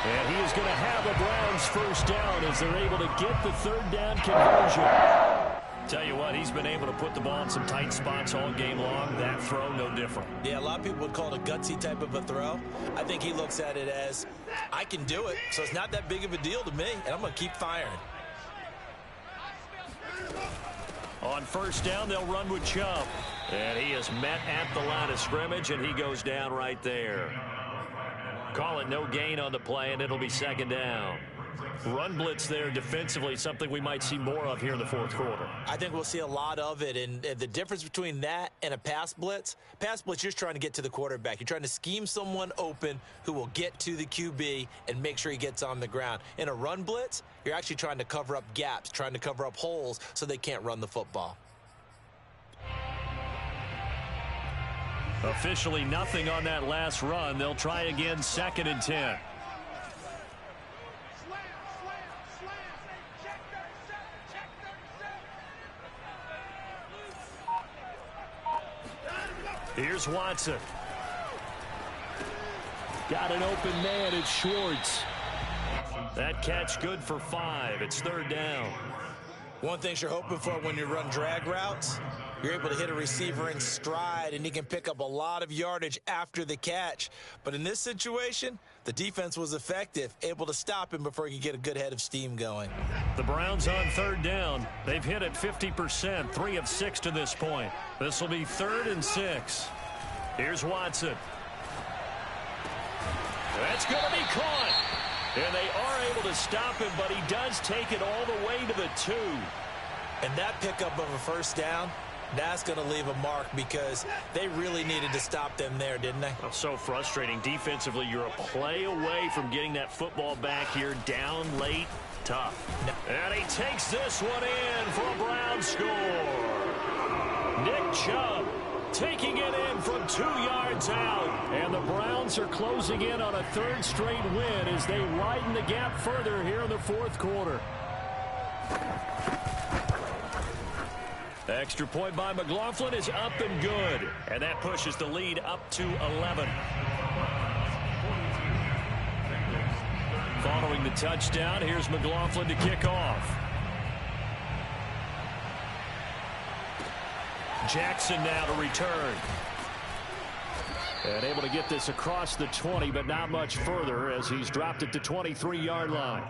And he is going to have a Browns first down as they're able to get the third down conversion.
Tell you what, he's been able to put the ball in some tight spots all game long. That throw, no different.
Yeah, a lot of people would call it a gutsy type of a throw. I think he looks at it as, I can do it, so it's not that big of a deal to me, and I'm going to keep firing.
On first down, they'll run with Chubb. And he is met at the line of scrimmage, and he goes down right there. Call it no gain on the play, and it'll be second down. Run blitz there defensively, something we might see more of here in the fourth quarter.
I think we'll see a lot of it, and the difference between that and a pass blitz, you're just trying to get to the quarterback. You're trying to scheme someone open who will get to the QB and make sure he gets on the ground. In a run blitz, you're actually trying to cover up gaps, trying to cover up holes so they can't run the football.
Officially nothing on that last run. They'll try again, 2nd and 10. Here's Watson.
Got an open man. It's Schwartz.
That catch good for 5. It's third down.
One thing you're hoping for when you run drag routes, you're able to hit a receiver in stride, and he can pick up a lot of yardage after the catch. But in this situation, the defense was effective, able to stop him before he could get a good head of steam going.
The Browns on third down. They've hit it 50%, 3 of 6 to this point. This will be 3rd and 6. Here's Watson. That's going to be caught. And they are able to stop him, but he does take it all the way to the 2.
And that pickup of a first down, that's going to leave a mark because they really needed to stop them there, didn't they?
Oh, so frustrating. Defensively, you're a play away from getting that football back here down late. Tough. And he takes this one in for a Brown score. Nick Chubb taking it in from 2 yards out.
And the Browns are closing in on a 3rd straight win as they widen the gap further here in the fourth quarter.
Extra point by McLaughlin is up and good. And that pushes the lead up to 11. Following the touchdown, here's McLaughlin to kick off. Jackson now to return. And able to get this across the 20, but not much further as he's dropped it to 23-yard line.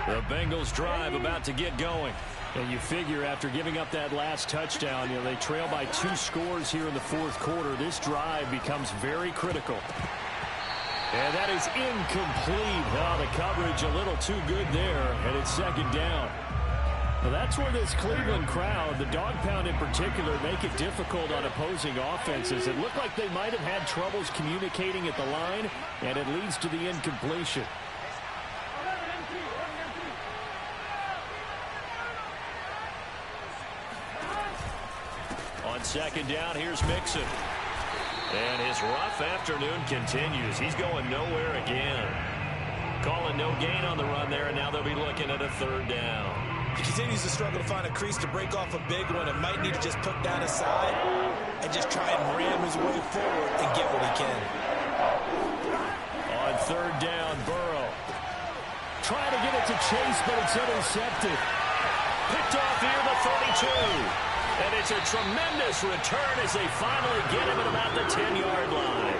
The Bengals drive about to get going. And you figure after giving up that last touchdown, they trail by 2 scores here in the fourth quarter. This drive becomes very critical. And that is incomplete. Oh, the coverage a little too good there, and it's second down. Well, that's where this Cleveland crowd, the dog pound in particular, make it difficult on opposing offenses. It looked like they might have had troubles communicating at the line, and it leads to the incompletion. On second down, here's Mixon. And his rough afternoon continues. He's going nowhere again. Calling no gain on the run there, and now they'll be looking at a third down.
He continues to struggle to find a crease to break off a big one and might need to just put down his side and just try and ram his way forward and get what he can.
On third down, Burrow. Trying to get it to Chase, but it's intercepted. Picked off here, the 32. And it's a tremendous return as they finally get him at about the 10-yard line.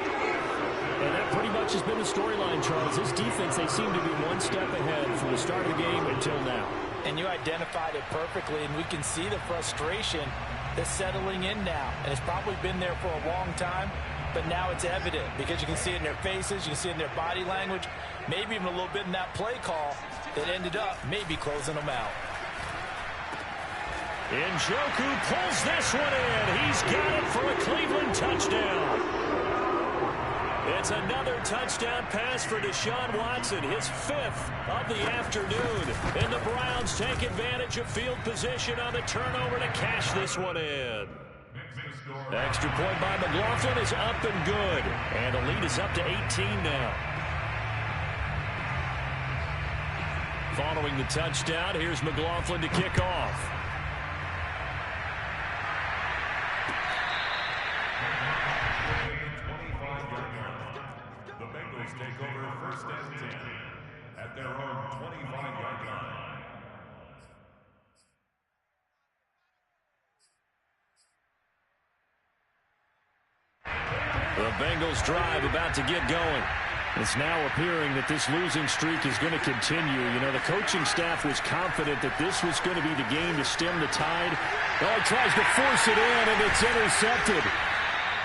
And that pretty much has been the storyline, Charles. This defense, they seem to be one step ahead from the start of the game until now.
And you identified it perfectly, and we can see the frustration that's settling in now. And it's probably been there for a long time, but now it's evident because you can see it in their faces, you can see it in their body language, maybe even a little bit in that play call that ended up maybe closing them out.
Njoku pulls this one in. He's got it for a Cleveland touchdown. It's another touchdown pass for Deshaun Watson, his 5th of the afternoon. And the Browns take advantage of field position on the turnover to cash this one in. Extra point by McLaughlin is up and good. And the lead is up to 18 now. Following the touchdown, here's McLaughlin to kick off.
Take over first and 10 at their own 25-yard line.
The Bengals drive about to get going. It's now appearing that this losing streak is going to continue. The coaching staff was confident that this was going to be the game to stem the tide. Oh, he tries to force it in, and it's intercepted.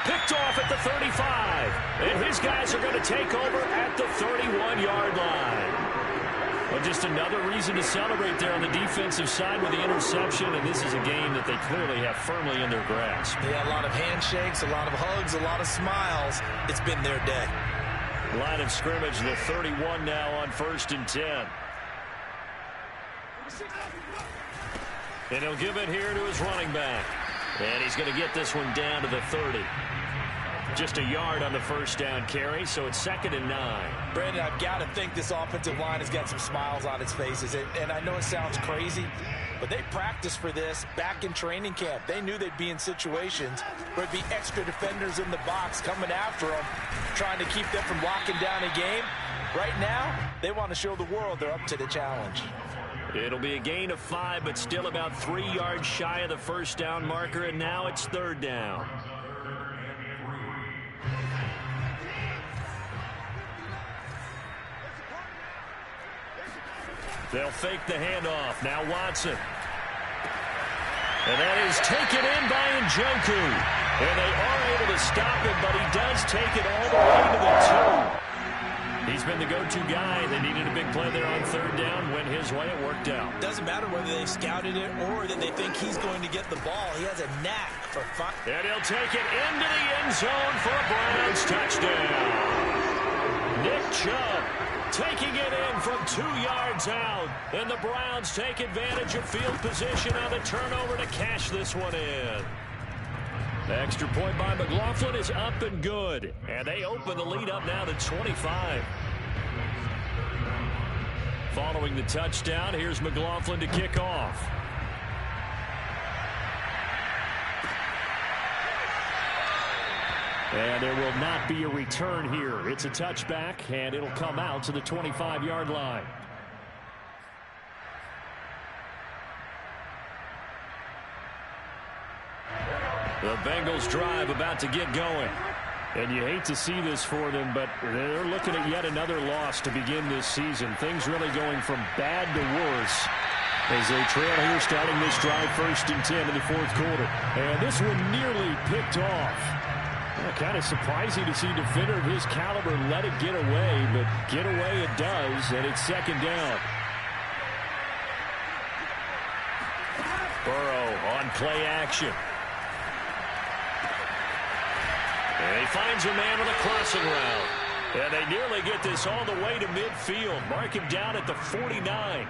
Picked off at the 35. And his guys are going to take over at the 31-yard line. Well, just another reason to celebrate there on the defensive side with the interception. And this is a game that they clearly have firmly in their grasp.
Yeah, a lot of handshakes, a lot of hugs, a lot of smiles. It's been their day.
Line of scrimmage, the 31 now on 1st and 10. And he'll give it here to his running back. And he's going to get this one down to the 30. Just a yard on the first down carry, so it's 2nd and 9.
Brandon, I've got to think this offensive line has got some smiles on its faces. And I know it sounds crazy, but they practiced for this back in training camp. They knew they'd be in situations where it'd be extra defenders in the box coming after them, trying to keep them from locking down a game. Right now, they want to show the world they're up to the challenge.
It'll be a gain of 5, but still about 3 yards shy of the first down marker, and now it's 3rd down. They'll fake the handoff. Now Watson. And that is taken in by Njoku. And they are able to stop him, but he does take it all the way to the 2. He's been the go-to guy. They needed a big play there on 3rd down. Went his way. It worked out.
Doesn't matter whether they scouted it or that they think he's going to get the ball. He has a knack for fun.
And he'll take it into the end zone for a Browns touchdown. Nick Chubb taking it in from 2 yards out. And the Browns take advantage of field position on the turnover to cash this one in. The extra point by McLaughlin is up and good. And they open the lead up now to 25. Following the touchdown, here's McLaughlin to kick off. And there will not be a return here. It's a touchback, and it'll come out to the 25-yard line. The Bengals drive about to get going. And you hate to see this for them, but they're looking at yet another loss to begin this season. Things really going from bad to worse as they trail here starting this drive 1st and 10 in the 4th quarter. And this one nearly picked off. Kind of surprising to see a defender of his caliber let it get away, but get away it does, and it's 2nd down. Burrow on play action. And he finds a man on a crossing route. And they nearly get this all the way to midfield. Mark him down at the 49.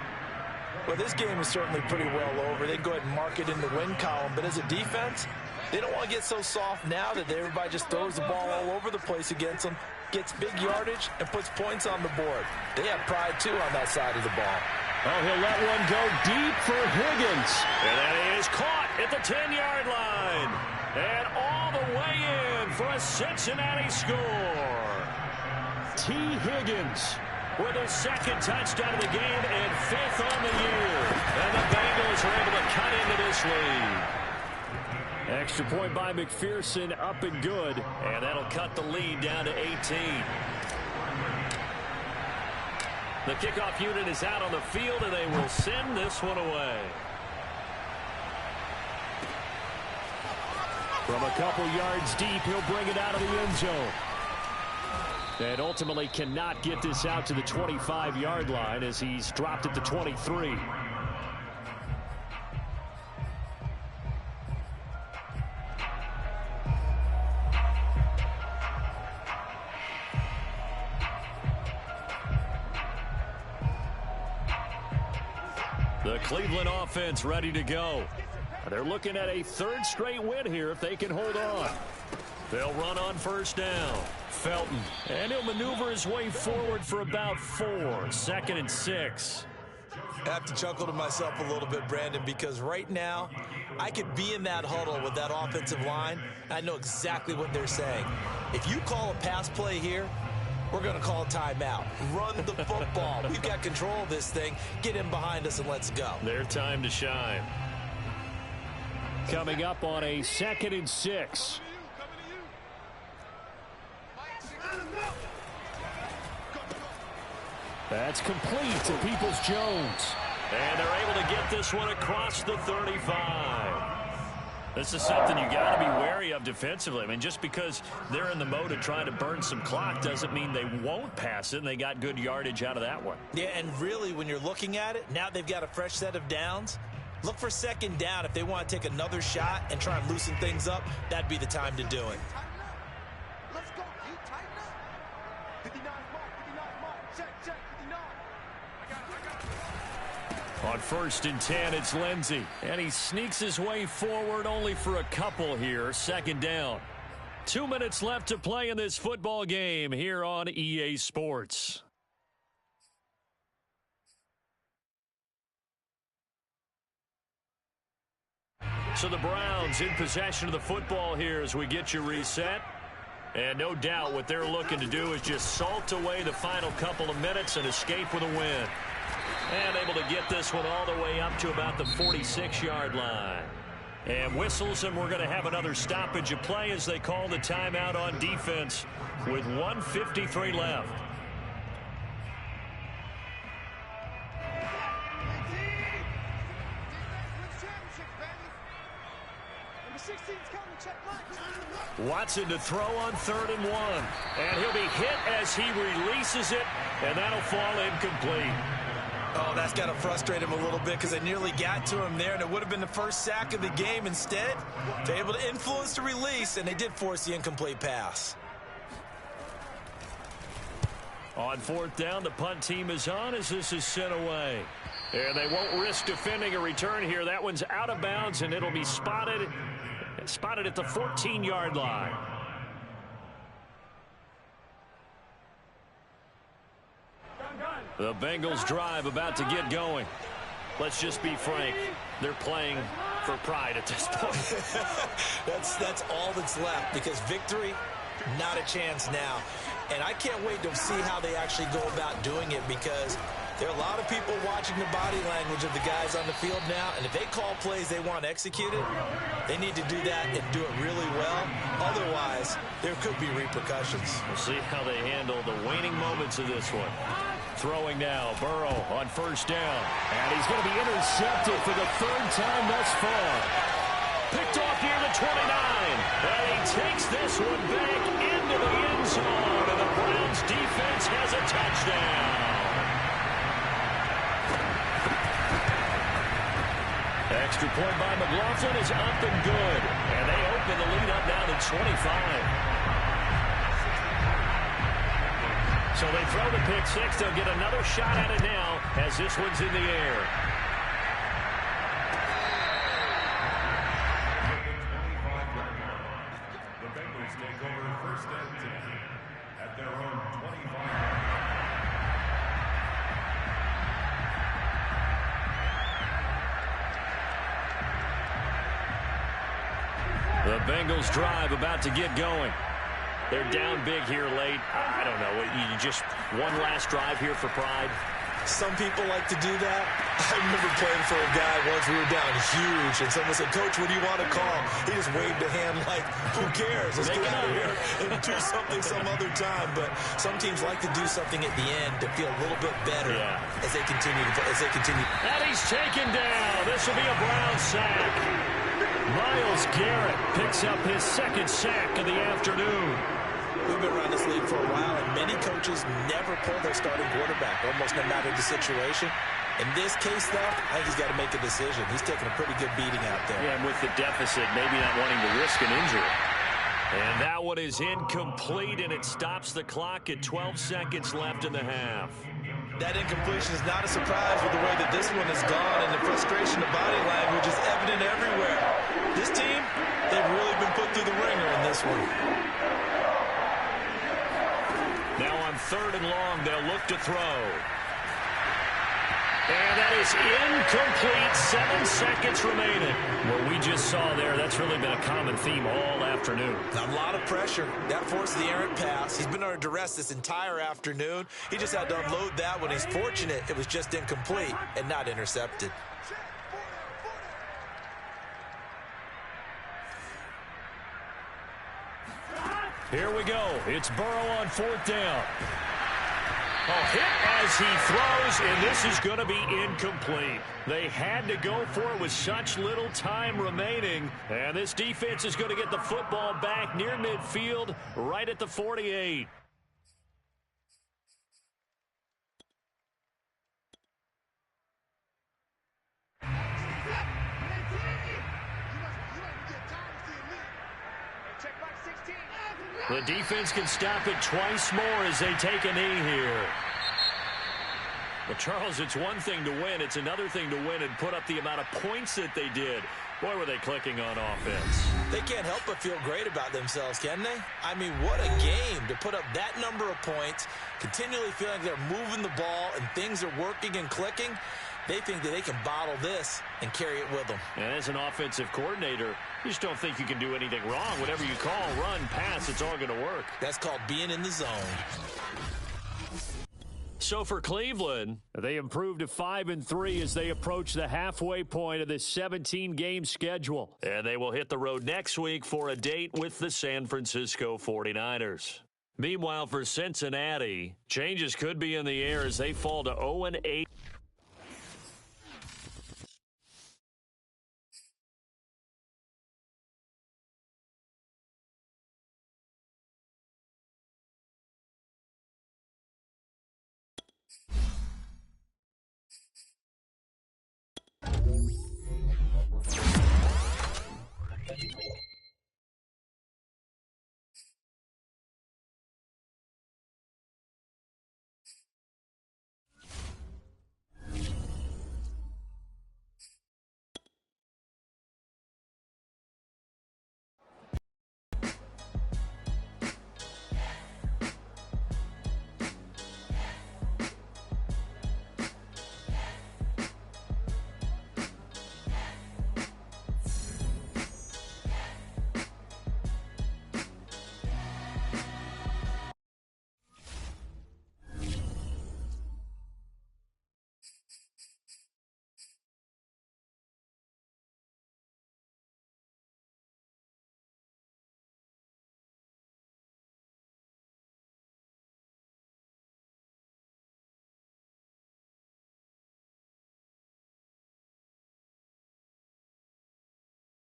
Well, this game is certainly pretty well over. They go ahead and mark it in the win column. But as a defense, they don't want to get so soft now that everybody just throws the ball all over the place against them, gets big yardage, and puts points on the board. They have pride, too, on that side of the ball.
Oh, he'll let one go deep for Higgins. And that is caught at the 10-yard line. And all the way in for a Cincinnati score. T. Higgins with his 2nd touchdown of the game and 5th on the year. And the Bengals are able to cut into this lead. Extra point by McPherson, up and good. And that'll cut the lead down to 18. The kickoff unit is out on the field, and they will send this one away. From a couple yards deep, he'll bring it out of the end zone. And ultimately cannot get this out to the 25-yard line as he's dropped at the 23. The Cleveland offense ready to go. They're looking at a 3rd straight win here if they can hold on. They'll run on 1st down. Felton. And he'll maneuver his way forward for about 4. 2nd and 6.
I have to chuckle to myself a little bit, Brandon, because right now I could be in that huddle with that offensive line. I know exactly what they're saying. If you call a pass play here, we're going to call a timeout. Run the football. We've got control of this thing. Get in behind us and let's go.
Their time to shine. Coming up on a 2nd and 6. That's complete to Peoples-Jones. And they're able to get this one across the 35. This is something you got to be wary of defensively. I mean, just because they're in the mode of trying to burn some clock doesn't mean they won't pass it, and they got good yardage out of that one.
Yeah, and really, when you're looking at it, now they've got a fresh set of downs. Look for 2nd down. If they want to take another shot and try and loosen things up, that'd be the time to do it.
Let's go. You tighten up. 59 mark. 59 mark. Check. 59. I got it.
On 1st and 10, it's Lindsey. And he sneaks his way forward only for a couple here. 2nd down. 2 minutes left to play in this football game here on EA Sports. So the Browns in possession of the football here as we get you reset. And no doubt what they're looking to do is just salt away the final couple of minutes and escape with a win. And able to get this one all the way up to about the 46-yard line. And whistles, and we're going to have another stoppage of play as they call the timeout on defense with 1:53 left. Watson to throw on 3rd and 1. And he'll be hit as he releases it, and that'll fall incomplete.
Oh, that's got to frustrate him a little bit because they nearly got to him there, and it would have been the first sack of the game. Instead, they're able to influence the release, and they did force the incomplete pass.
On 4th down, the punt team is on as this is sent away. And they won't risk defending a return here. That one's out of bounds, and it'll be spotted at the 14-yard line. The Bengals drive about to get going. Let's just be frank. They're playing for pride at this point.
That's all that's left, because victory, not a chance now. And I can't wait to see how they actually go about doing it, because there are a lot of people watching the body language of the guys on the field now, and if they call plays they want executed, they need to do that and do it really well. Otherwise, there could be repercussions.
We'll see how they handle the waning moments of this one. Throwing now, Burrow on first down. And he's going to be intercepted for the third time thus far. Picked off near the 29. And he takes this one back into the end zone. And the Browns defense has a touchdown. Extra point by McLaughlin is up and good. And they open the lead up now to 25. So they throw the pick six. They'll get another shot at it now as this one's in the air.
The Bengals take over first and 10 at their own 25.
The Bengals drive about to get going. They're down big here late. I don't know. You just one last drive here for pride.
Some people like to do that. I remember playing for a guy once. We were down huge, and someone said, "Coach, what do you want to call?" He just waved a hand like, "Who cares? Let's get out of here and do something some other time." But some teams like to do something at the end to feel a little bit better as they continue.
And he's taken down. This will be a Brown sack. Myles Garrett picks up his second sack of the afternoon.
We've been around this league for a while, and many coaches never pull their starting quarterback, almost no matter the situation. In this case, though, I think he's got to make a decision. He's taking a pretty good beating out there.
Yeah, and with the deficit, maybe not wanting to risk an injury. And that one is incomplete, and it stops the clock at 12 seconds left in the half.
That incompletion is not a surprise with the way that this one has gone, and the frustration of body language is evident everywhere. This team, they've really been put through the ringer in this one.
Now on third and long, they'll look to throw. And that is incomplete. 7 seconds remaining. What we just saw there, that's really been a common theme all afternoon.
A lot of pressure. That forced the errant pass. He's been under duress this entire afternoon. He just had to unload that one. He's fortunate it was just incomplete and not intercepted.
Here we go. It's Burrow on fourth down. A hit as he throws, and this is going to be incomplete. They had to go for it with such little time remaining, and this defense is going to get the football back near midfield, right at the 48. The defense can stop it twice more as they take a knee here. But, Charles, it's one thing to win. It's another thing to win and put up the amount of points that they did. Boy, were they clicking on offense.
They can't help but feel great about themselves, can they? I mean, what a game to put up that number of points, continually feeling like they're moving the ball and things are working and clicking. They think that they can bottle this and carry it with them.
And as an offensive coordinator, you just don't think you can do anything wrong. Whatever you call, run, pass, it's all going to work.
That's called being in the zone.
So for Cleveland, they improved to 5-3 as they approach the halfway point of this 17-game schedule. And they will hit the road next week for a date with the San Francisco 49ers. Meanwhile, for Cincinnati, changes could be in the air as they fall to 0-8.